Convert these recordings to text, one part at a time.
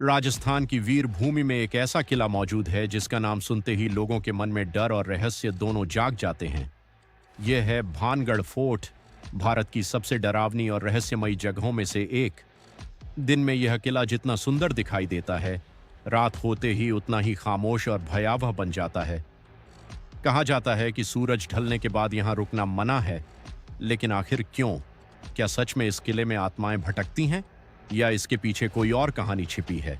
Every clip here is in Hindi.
राजस्थान की वीर भूमि में एक ऐसा किला मौजूद है जिसका नाम सुनते ही लोगों के मन में डर और रहस्य दोनों जाग जाते हैं। यह है भानगढ़ फोर्ट, भारत की सबसे डरावनी और रहस्यमयी जगहों में से एक। दिन में यह किला जितना सुंदर दिखाई देता है, रात होते ही उतना ही खामोश और भयावह बन जाता है। कहा जाता है कि सूरज ढलने के बाद यहाँ रुकना मना है, लेकिन आखिर क्यों? क्या सच में इस किले में आत्माएं भटकती हैं या इसके पीछे कोई और कहानी छिपी है?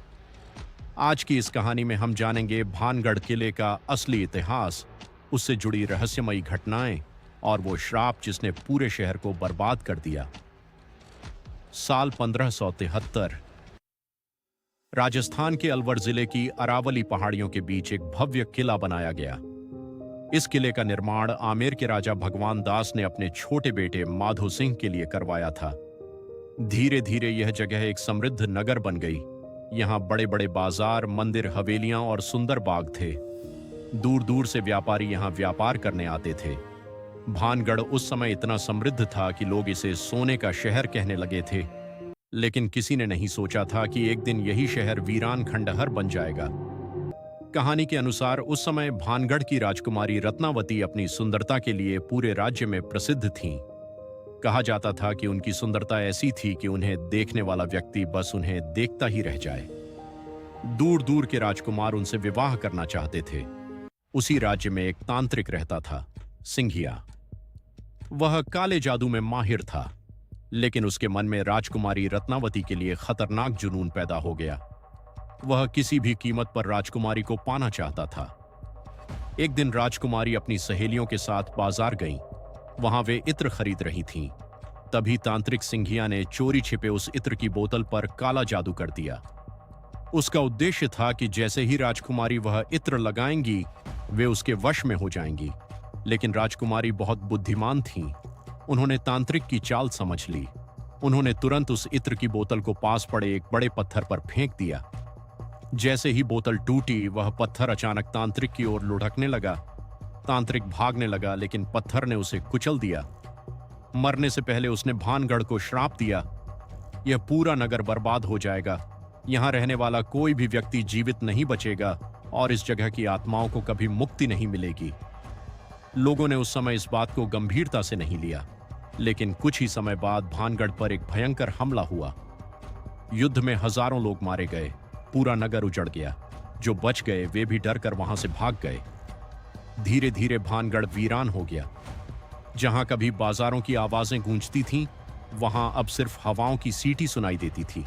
आज की इस कहानी में हम जानेंगे भानगढ़ किले का असली इतिहास, उससे जुड़ी रहस्यमयी घटनाएं और वो श्राप जिसने पूरे शहर को बर्बाद कर दिया। साल 1573। राजस्थान के अलवर जिले की अरावली पहाड़ियों के बीच एक भव्य किला बनाया गया। इस किले का निर्माण आमेर के राजा भगवान दास ने अपने छोटे बेटे माधो सिंह के लिए करवाया था। धीरे धीरे यह जगह एक समृद्ध नगर बन गई। यहाँ बड़े बड़े बाजार, मंदिर, हवेलियां और सुंदर बाग थे। दूर दूर से व्यापारी यहाँ व्यापार करने आते थे। भानगढ़ उस समय इतना समृद्ध था कि लोग इसे सोने का शहर कहने लगे थे। लेकिन किसी ने नहीं सोचा था कि एक दिन यही शहर वीरान खंडहर बन जाएगा। कहानी के अनुसार उस समय भानगढ़ की राजकुमारी रत्नावती अपनी सुंदरता के लिए पूरे राज्य में प्रसिद्ध थीं। कहा जाता था कि उनकी सुंदरता ऐसी थी कि उन्हें देखने वाला व्यक्ति बस उन्हें देखता ही रह जाए। दूर दूर के राजकुमार उनसे विवाह करना चाहते थे। उसी राज्य में एक तांत्रिक रहता था, सिंघिया। वह काले जादू में माहिर था, लेकिन उसके मन में राजकुमारी रत्नावती के लिए खतरनाक जुनून पैदा हो गया। वह किसी भी कीमत पर राजकुमारी को पाना चाहता था। एक दिन राजकुमारी अपनी सहेलियों के साथ बाजार गईं। वहां वे इत्र खरीद रही थीं। तभी तांत्रिक सिंघिया ने चोरी छिपे उस इत्र की बोतल पर काला जादू कर दिया। उसका उद्देश्य था कि जैसे ही राजकुमारी वह इत्र लगाएंगी, वे उसके वश में हो जाएंगी। लेकिन राजकुमारी बहुत बुद्धिमान थीं। उन्होंने तांत्रिक की चाल समझ ली। उन्होंने तुरंत उस इत्र की बोतल को पास पड़े एक बड़े पत्थर पर फेंक दिया। जैसे ही बोतल टूटी, वह पत्थर अचानक तांत्रिक की ओर लुढ़कने लगा। तांत्रिक भागने लगा, लेकिन पत्थर ने उसे कुचल दिया। मरने से पहले उसने भानगढ़ को श्राप दिया, यह पूरा नगर बर्बाद हो जाएगा। यहां रहने वाला कोई भी व्यक्ति जीवित नहीं बचेगा और इस जगह की आत्माओं को कभी मुक्ति नहीं मिलेगी। लोगों ने उस समय इस बात को गंभीरता से नहीं लिया, लेकिन कुछ ही समय बाद भानगढ़ पर एक भयंकर हमला हुआ। युद्ध में हजारों लोग मारे गए। पूरा नगर उजड़ गया। जो बच गए वे भी डर कर वहां से भाग गए। धीरे धीरे भानगढ़ वीरान हो गया। जहां कभी बाजारों की आवाजें गूंजती थीं, वहां अब सिर्फ हवाओं की सीटी सुनाई देती थी।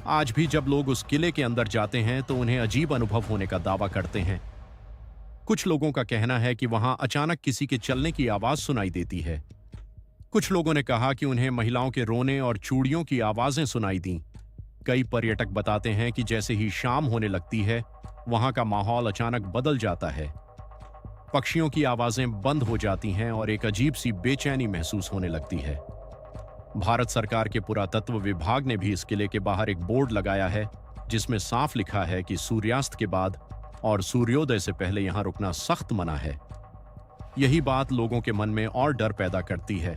आज भी जब लोग उस किले के अंदर जाते हैं तो उन्हें अजीब अनुभव होने का दावा करते हैं। कुछ लोगों का कहना है कि वहां अचानक किसी के चलने की आवाज सुनाई देती है। कुछ लोगों ने कहा कि उन्हें महिलाओं के रोने और चूड़ियों की आवाजें सुनाई दी। कई पर्यटक बताते हैं कि जैसे ही शाम होने लगती है, वहां का माहौल अचानक बदल जाता है। पक्षियों की आवाजें बंद हो जाती हैं और एक अजीब सी बेचैनी महसूस होने लगती है। भारत सरकार के पुरातत्व विभाग ने भी इस किले के बाहर एक बोर्ड लगाया है, जिसमें साफ लिखा है कि सूर्यास्त के बाद और सूर्योदय से पहले यहां रुकना सख्त मना है। यही बात लोगों के मन में और डर पैदा करती है।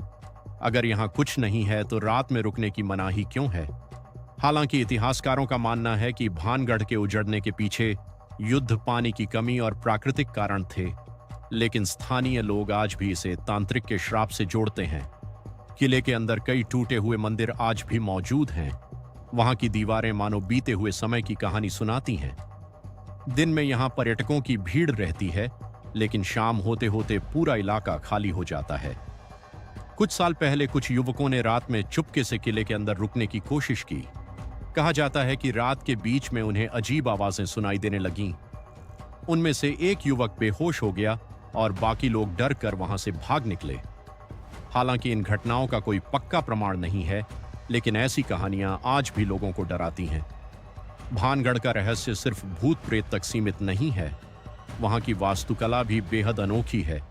अगर यहां कुछ नहीं है तो रात में रुकने की मनाही क्यों है? हालांकि इतिहासकारों का मानना है कि भानगढ़ के उजड़ने के पीछे युद्ध, पानी की कमी और प्राकृतिक कारण थे, लेकिन स्थानीय लोग आज भी इसे तांत्रिक के श्राप से जोड़ते हैं। किले के अंदर कई टूटे हुए मंदिर आज भी मौजूद हैं। वहां की दीवारें मानो बीते हुए समय की कहानी सुनाती हैं। दिन में यहां पर्यटकों की भीड़ रहती है, लेकिन शाम होते होते पूरा इलाका खाली हो जाता है। कुछ साल पहले कुछ युवकों ने रात में चुपके से किले के अंदर रुकने की कोशिश की। कहा जाता है कि रात के बीच में उन्हें अजीब आवाजें सुनाई देने लगीं। उनमें से एक युवक बेहोश हो गया और बाकी लोग डर कर वहां से भाग निकले। हालांकि इन घटनाओं का कोई पक्का प्रमाण नहीं है, लेकिन ऐसी कहानियां आज भी लोगों को डराती हैं। भानगढ़ का रहस्य सिर्फ भूत प्रेत तक सीमित नहीं है, वहां की वास्तुकला भी बेहद अनोखी है।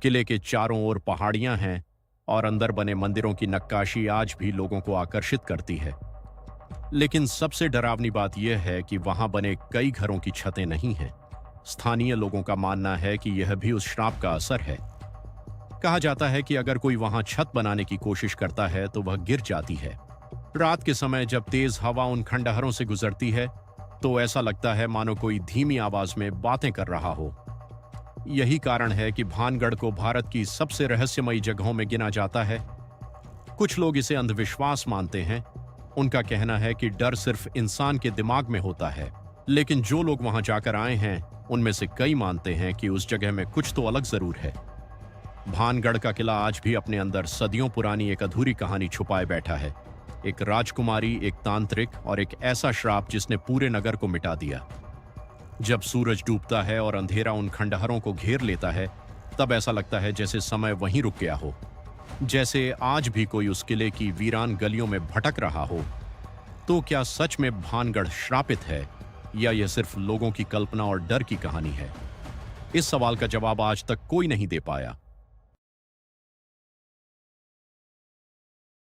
किले के चारों ओर पहाड़ियां हैं और अंदर बने मंदिरों की नक्काशी आज भी लोगों को आकर्षित करती है। लेकिन सबसे डरावनी बात यह है कि वहां बने कई घरों की छतें नहीं हैं। स्थानीय लोगों का मानना है कि यह भी उस श्राप का असर है। कहा जाता है कि अगर कोई वहां छत बनाने की कोशिश करता है तो वह गिर जाती है। रात के समय जब तेज हवा उन खंडहरों से गुजरती है तो ऐसा लगता है मानो कोई धीमी आवाज में बातें कर रहा हो। यही कारण है कि भानगढ़ को भारत की सबसे रहस्यमयी जगहों में गिना जाता है। कुछ लोग इसे अंधविश्वास मानते हैं। उनका कहना है कि डर सिर्फ इंसान के दिमाग में होता है, लेकिन जो लोग वहां जाकर आए हैं उनमें से कई मानते हैं कि उस जगह में कुछ तो अलग जरूर है। भानगढ़ का किला आज भी अपने अंदर सदियों पुरानी एक अधूरी कहानी छुपाए बैठा है। एक राजकुमारी, एक तांत्रिक और एक ऐसा श्राप जिसने पूरे नगर को मिटा दिया। जब सूरज डूबता है और अंधेरा उन खंडहरों को घेर लेता है, तब ऐसा लगता है जैसे समय वहीं रुक गया हो, जैसे आज भी कोई उस किले की वीरान गलियों में भटक रहा हो। तो क्या सच में भानगढ़ श्रापित है या यह सिर्फ लोगों की कल्पना और डर की कहानी है? इस सवाल का जवाब आज तक कोई नहीं दे पाया।